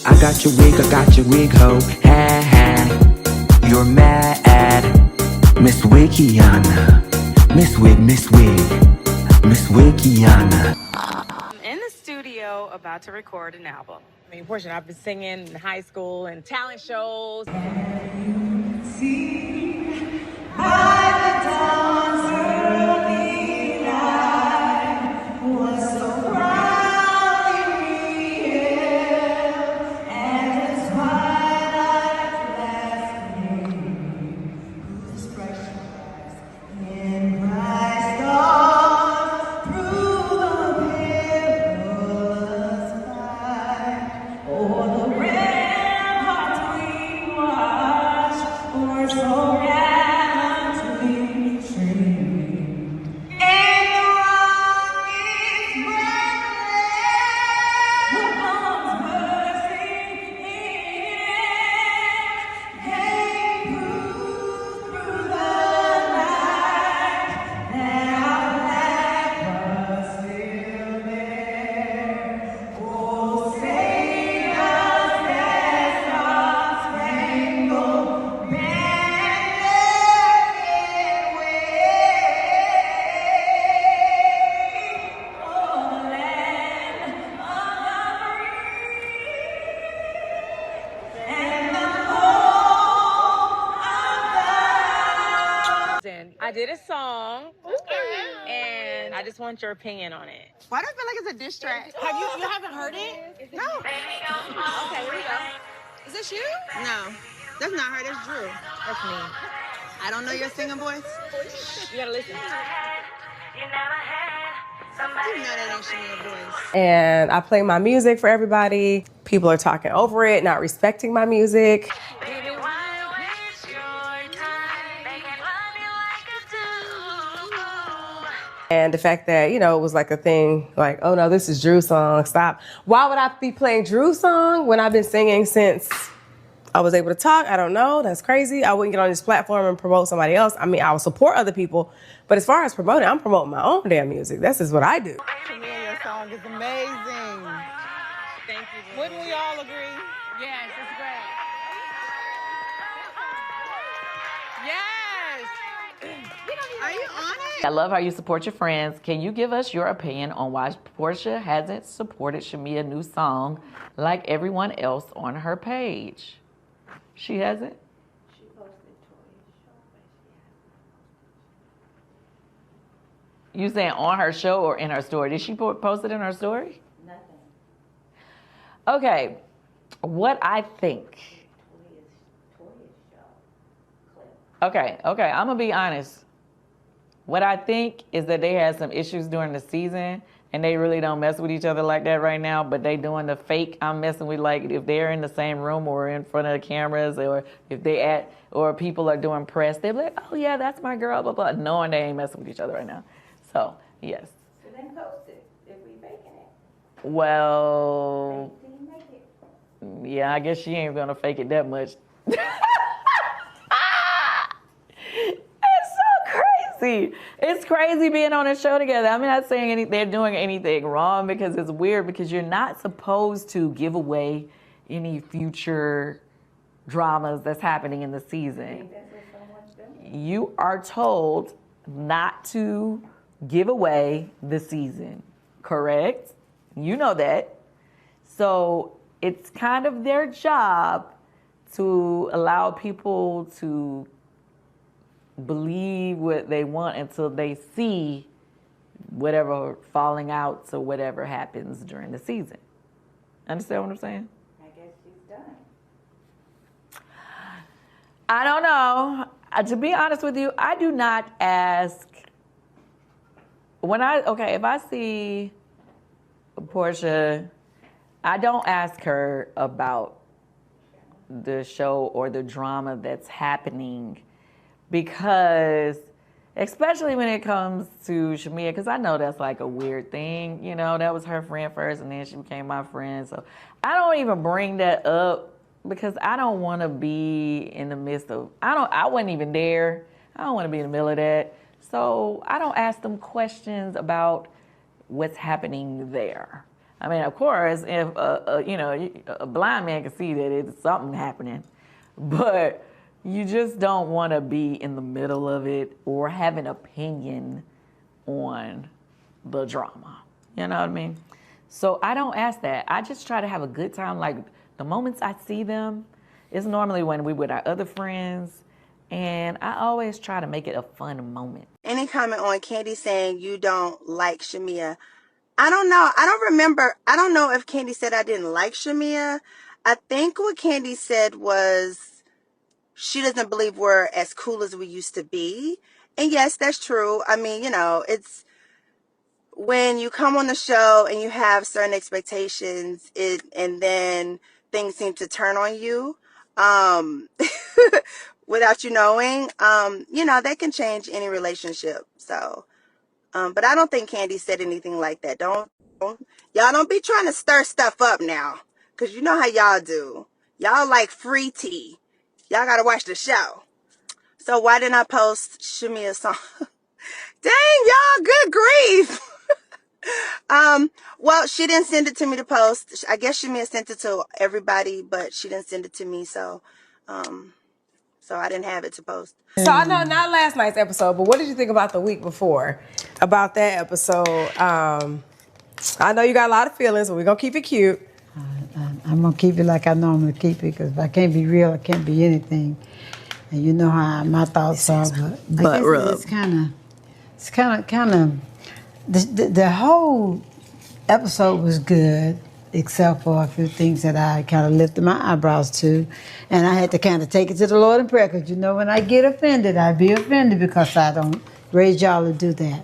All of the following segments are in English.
I got your wig, ho. Ha ha. You're mad. Miss Wikiana. Miss Wikiana. In the studio about to record an album. I mean, Porsha, I've been singing in high school and talent shows. See by the dawn's early light was so proudly real, and the twilight left me whose precious in my stars through the perilous fight. Oh, the ramparts we watched were so gallantly streaming, and the rockets breathless, the bombs bursting in, came through the night. Now that was still there. Oh, say does that star-spangled banner yet wave o'er the land of the free and the home of the... I did a song, and I just want your opinion on it. Why do I feel like it's a diss track? You haven't heard it? No. Okay, here we go. Is this you? No. That's not her, that's Drew. That's me. I don't know your singing voice. You gotta listen. You know that ain't Shamea's voice. And I play my music for everybody. People are talking over it, not respecting my music. And the fact that, you know, it was like a thing, like, oh no, this is Drew's song, stop. Why would I be playing Drew's song when I've been singing since I was able to talk? I don't know, that's crazy. I wouldn't get on this platform and promote somebody else. I mean, I will support other people, but as far as promoting, I'm promoting my own damn music. This is what I do. Shamea, your song is amazing. Thank you. Wouldn't we all agree? Yes, it's great. Are you on it? I love how you support your friends. Can you give us your opinion on why Porsha hasn't supported Shamea's new song like everyone else on her page? She hasn't? She posted Toya's show, but she hasn't. You saying on her show or in her story? Did she post it in her story? Nothing. Okay, what I think. Toya's show clip. Okay, I'm gonna be honest. What I think is that they had some issues during the season and they really don't mess with each other like that right now, but they doing the fake I'm messing with, like if they're in the same room or in front of the cameras or if they or people are doing press, they're like, oh yeah, that's my girl, blah, blah, knowing they ain't messing with each other right now. So, yes. So then post it if we faking it. Well, Fake till you make it. yeah, I guess she ain't gonna fake it that much. It's crazy being on a show together. I'm not saying they're doing anything wrong because it's weird because you're not supposed to give away any future dramas that's happening in the season. That's what someone's doing. You are told not to give away the season, correct? You know that. So it's kind of their job to allow people to believe what they want until they see whatever falling outs or whatever happens during the season. Understand what I'm saying? I guess she's done. I don't know. To be honest with you, I do not ask. If I see Porsha, I don't ask her about the show or the drama that's happening. Because, especially when it comes to Shamea, because I know that's like a weird thing, you know, that was her friend first and then she became my friend. So I don't even bring that up because I don't want to be in the midst of, I wasn't even there. I don't want to be in the middle of that. So I don't ask them questions about what's happening there. I mean, of course, if a blind man can see that it's something happening, but you just don't want to be in the middle of it or have an opinion on the drama. You know what I mean? So I don't ask that. I just try to have a good time. Like the moments I see them, it's normally when we with our other friends, and I always try to make it a fun moment. Any comment on Candy saying you don't like Shamea? I don't know. I don't remember. I don't know if Candy said I didn't like Shamea. I think what Candy said was she doesn't believe we're as cool as we used to be. And yes, that's true. I mean, it's when you come on the show and you have certain expectations, and then things seem to turn on you, without you knowing, that can change any relationship. So, but I don't think Candy said anything like that. Y'all don't be trying to stir stuff up now, because you know how y'all do. Y'all like free tea. Y'all got to watch the show. So why didn't I post Shamea's song? Dang, y'all, good grief. Well, she didn't send it to me to post. I guess Shamea sent it to everybody, but she didn't send it to me, so I didn't have it to post. So I know not last night's episode, but what did you think about the week before? About that episode? I know you got a lot of feelings, but we're gonna keep it cute. I'm gonna keep it like I normally keep it, because if I can't be real, I can't be anything. And you know how my thoughts are, but I guess it's kind of. The whole episode was good, except for a few things that I kind of lifted my eyebrows to, and I had to kind of take it to the Lord in prayer, because when I get offended, I be offended, because I don't raise y'all to do that.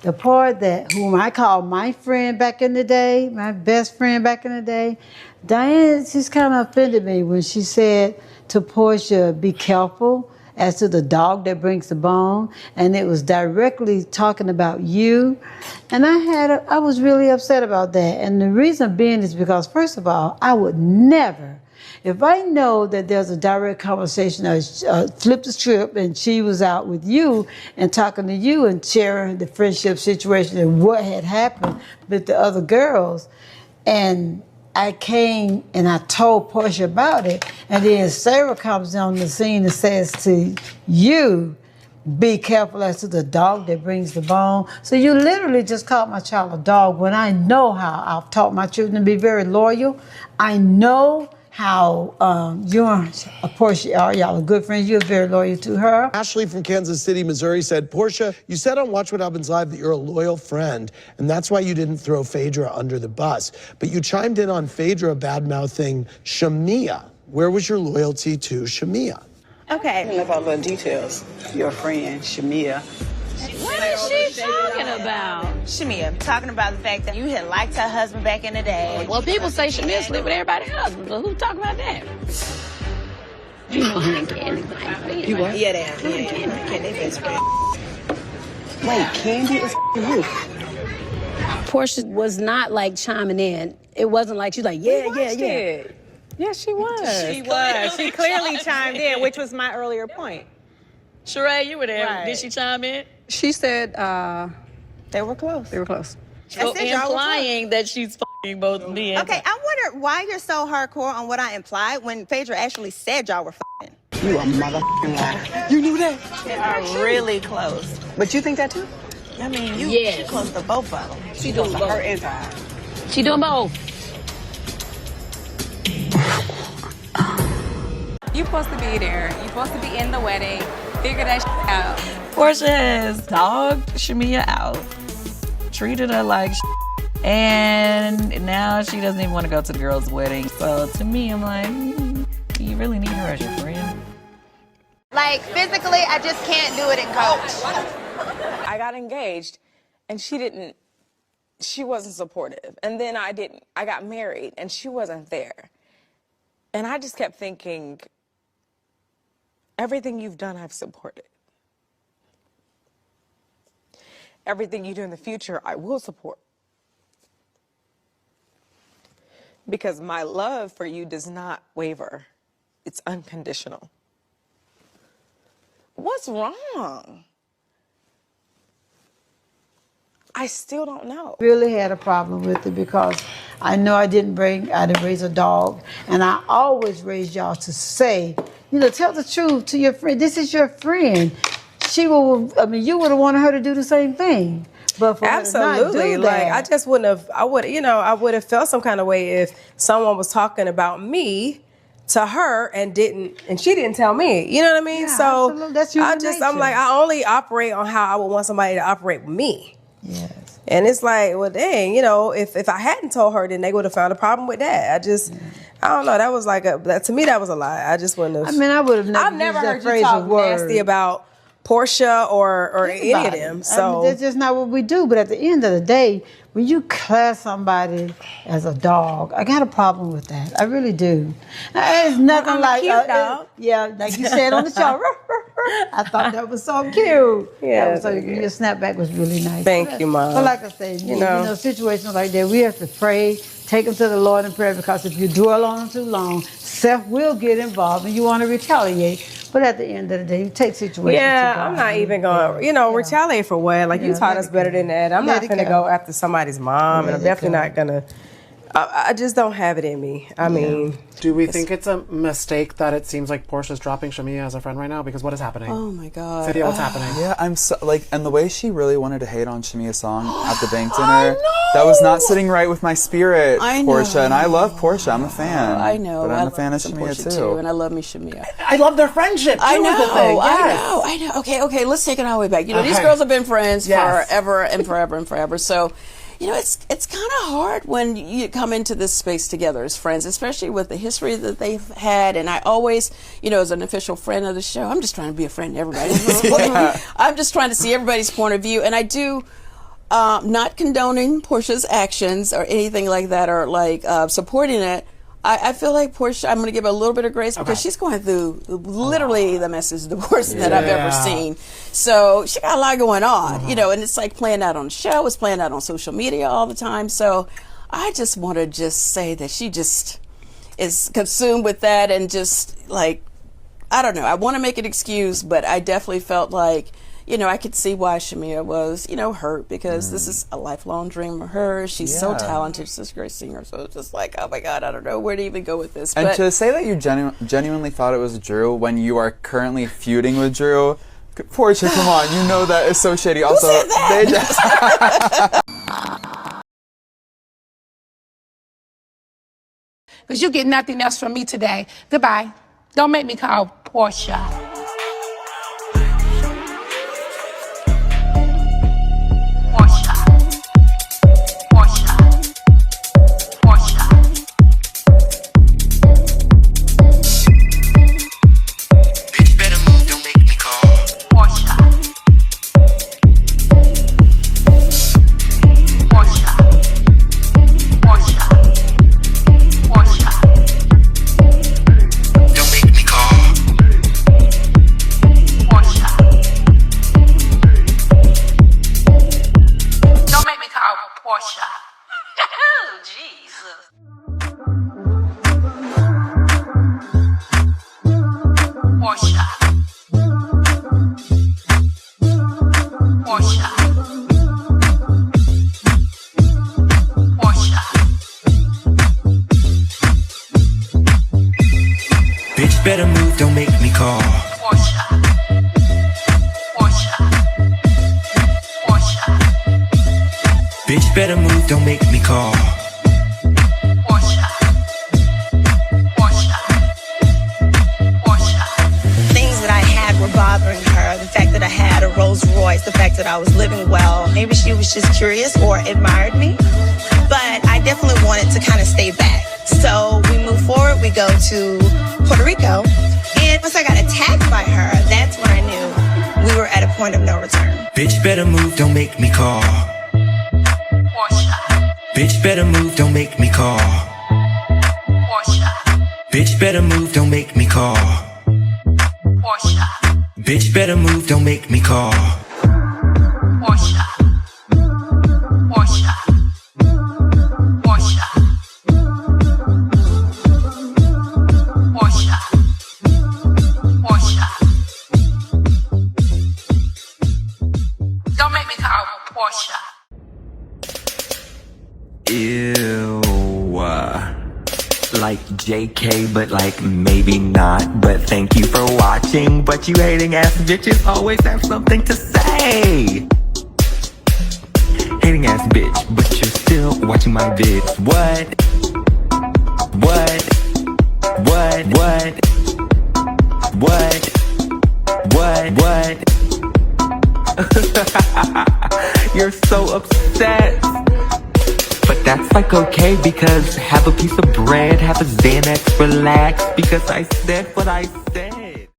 The part that whom I call my friend back in the day, my best friend back in the day, Diane just kind of offended me when she said to Porsha, "Be careful," as to the dog that brings the bone, and it was directly talking about you. And I was really upset about that. And the reason being is because, first of all, I would never, if I know that there's a direct conversation, flip the script, and she was out with you and talking to you and sharing the friendship situation and what had happened with the other girls, and I came and I told Porsha about it, and then Sarah comes on the scene and says to you, "Be careful as to the dog that brings the bone." So you literally just called my child a dog, when I know how I've taught my children to be very loyal. I know how you and Porsha are. Y'all are good friends. You're very loyal to her. Ashley from Kansas City, Missouri said, "Porsha, you said on Watch What Happens Live that you're a loyal friend, and that's why you didn't throw Phaedra under the bus. But you chimed in on Phaedra bad-mouthing Shamea. Where was your loyalty to Shamea?" Okay. I left out little details. Your friend, Shamea. What is she talking about? Shamea, talking about the fact that you had liked her husband back in the day. Well, people say Shamea sleep with everybody's husband, but who talking about that? You know her and Candy. You what? Yeah, they are. Yeah, Candy, best friend. Wait, Candy is you. Porsha was not like chiming in. It wasn't like she's like, yeah. Yeah, she was. She clearly chimed in, which was my earlier point. Sheree, you were there. Right. Did she chime in? She said They were close. they were close. So said y'all were implying that she's fucking both me and Okay, I wonder why you're so hardcore on what I implied when Phaedra actually said y'all were f***ing. You a motherfucking liar. You knew that? They are really close. But you think that too? I mean, you're close to both of them. She doing both. Her inside. She doing both. You're supposed to be there. You're supposed to be in the wedding. Figure that out. Porsha has dogged Shamea out, treated her like and now she doesn't even want to go to the girl's wedding. So to me, I'm like, you really need her as your friend? Like, physically, I just can't do it in coach. I got engaged, and she wasn't supportive. And then I got married, and she wasn't there. And I just kept thinking, everything you've done, I've supported. Everything you do in the future, I will support. Because my love for you does not waver. It's unconditional. What's wrong? I still don't know. Really had a problem with it because I know I didn't raise a dog, and I always raised y'all to say, tell the truth to your friend. This is your friend. You would have wanted her to do the same thing. But for absolutely, her to not do that, I just wouldn't have. I would have felt some kind of way if someone was talking about me to her and she didn't tell me. You know what I mean? Yeah, so absolutely. That's human nature. I'm like, I only operate on how I would want somebody to operate with me. Yes. And it's like, well, dang, if I hadn't told her, then they would have found a problem with that. I don't know. That was like to me, that was a lie. I just wouldn't have. I would have never. I've never heard you talk nasty about Porsha or any of them. So that's just not what we do. But at the end of the day, when you class somebody as a dog, I got a problem with that. I really do. It's nothing like cute dog. like you said on the show. I thought that was so cute. Yeah. So your snapback was really nice. Thank you, Mom. But like I said, situations like that, we have to pray, take them to the Lord in prayer, because if you dwell on them too long, self will get involved and you want to retaliate. But at the end of the day, you take situations. Yeah, I'm not even going to, retaliate for what? Like, you taught us better than that. I'm not going to go after somebody's mom, and I'm definitely not going to. I just don't have it in me. I mean. Do we think it's a mistake that it seems like Porsha's dropping Shamea as a friend right now? Because what is happening? Oh my God. Cynthia, what's happening? Yeah, I'm so, and the way she really wanted to hate on Shamea's song at the bank dinner, that was not sitting right with my spirit, Porsha. And I love Porsha. I'm a fan. I know. But I'm a fan of Shamea too. And I love me Shamea. I love their friendship too. I know. Is the thing. I know. Okay. Let's take it all the way back. These girls have been friends forever and forever and forever. So. It's kind of hard when you come into this space together as friends, especially with the history that they've had. And I always, as an official friend of the show, I'm just trying to be a friend to everybody. I'm just trying to see everybody's point of view. And I do, not condoning Porsha's actions or anything like that, or like supporting it. I feel like Porsha, I'm going to give her a little bit of grace because she's going through literally the messiest divorce that I've ever seen. So she got a lot going on, and it's like playing out on the show, it's playing out on social media all the time. So I just want to just say that she just is consumed with that and just like, I don't know. I want to make an excuse, but I definitely felt like, I could see why Shamea was, hurt, because this is a lifelong dream of hers. She's so talented. She's a great singer. So it's just like, oh my God, I don't know where to even go with this. And to say that you genuinely thought it was Drew when you are currently feuding with Drew, Porsha, come on, that is so shady. Also, they just. Because you get nothing else from me today. Goodbye. Don't make me call Porsha. Better move, don't make me call. Porsha. Porsha. Porsha. Bitch, better move, don't make me call. Porsha. Porsha. Porsha. Things that I had were bothering her. The fact that I had a Rolls Royce, the fact that I was living well. Maybe she was just curious or admired me. But I definitely wanted to kind of stay back. So we move forward, we go to Puerto Rico. And once I got attacked by her, that's when I knew we were at a point of no return. Bitch, better move, don't make me call. Porsha. Bitch, better move, don't make me call. Porsha. Bitch, better move, don't make me call. Porsha. Bitch, better move, don't make me call. Porsha. Porsha. Porsha. Porsha. Porsha. Don't make me call Porsha. Ew. Like JK, but like maybe not. But thank you for watching. But you hating ass bitches always have something to say. Hating ass bitch, but you're still watching my vids. What? What? What? What? What? What? You're so upset. But that's like okay, because have a piece of bread, have a Xanax, relax, because I said what I said.